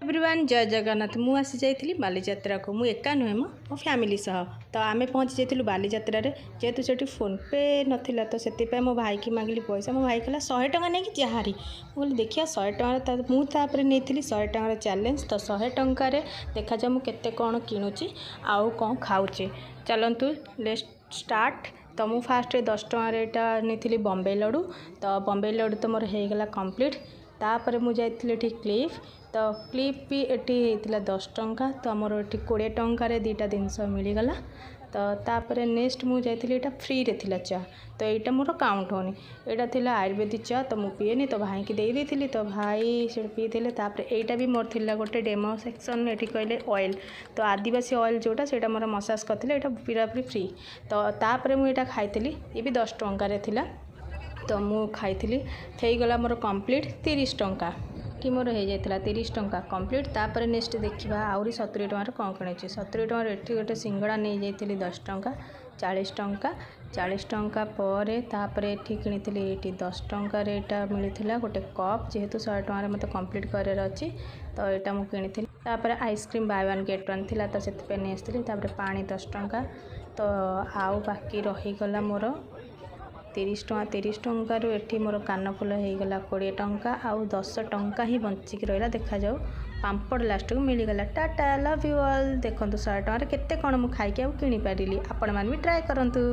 Everyone जय जगन्नाथ मु आसी जाइली बालीजात्रा को मु एका नुहे मो फैमिली सह तो आमे पहुँची जाइलु बालीजात्रा जेहेतु से फोन पे नाला तो से मो भाई की मांगली पैसा मो भाई कहला 100 टଙ୍କା नहीं जहारी बोली देखिए 100 टଙ୍କା मुझे नहीं 100 टଙ୍କାର चैलेंज तो 100 ଟଙ୍କାରେ देखा जाए मुझे कौन किणुची आउ कौन खाऊचे चलतु लेट्स स्टार्ट। तो मु फास्ट 10 ଟଙ୍କାରେ एटा नहीं बॉम्बे लड्डू तो बॉम्बे लड्डू तो मोर होगला कंप्लीट तापर मुझे क्लिप तो क्लिप भी एटी होता 10 ଟଙ୍କା तो मोर ये 20 ଟଙ୍କାରେ दुईटा जिनस मिलगला तो तापर नेक्स्ट मुझे यहाँ फ्री रे थिला चा तो यहाँ मोर काउंट होनी यहाँ थिला आयुर्वेदिक चा तो मुझे पीएनी तो भाई की दे दी तो भाई से पीते यहाँ भी मोर थिला गोटे डेमो सेक्शन ये कहले ऑयल तो आदिवासी ऑयल जोटा से मोर मसाज करते यहाँ पूरापूरी फ्री तो तापर मुझे खाई ये भी 10 ଟଙ୍କାରେ थिला तो मु खाई गला मोर कंप्लीट 30 ଟଙ୍କା कि मोर हो जाता 30 ଟଙ୍କା कंप्लीट तापर नेक्स्ट देखा आहरी 70 ଟଙ୍କାର कौन किणी 70 ଟଙ୍କାର एटी गोटे सिंगड़ा नहीं जाइली 10 ଟଙ୍କା 40 ଟଙ୍କା 40 ଟଙ୍କା पर तापर एटी किणी ये 10 ଟଙ୍କାରେ यहाँ मिलता गोटे कप जेहेतु 100 ଟଙ୍କାରେ मत कंप्लीट करार अच्छी तो यहाँ मुझे किणी तापर ice cream by one get one थिला तो से नहीं आसती पानी 10 ଟଙ୍କା तो आउ बाकी रहीगला मोर 30 ଟଙ୍କା 30 ଟଙ୍କାରୁ एठी मोर कानफुल होगला 20 ଟଙ୍କା आउ 10 ଟଙ୍କା ही बंचिक रहा देखा जाऊ पापड़ लास्ट को मिलगला टाटा लव यू ऑल देखो 100 ଟଙ୍କାରେ केते कौन मुझे खाई कि पारिली आपण मैंने भी ट्राए करंतु।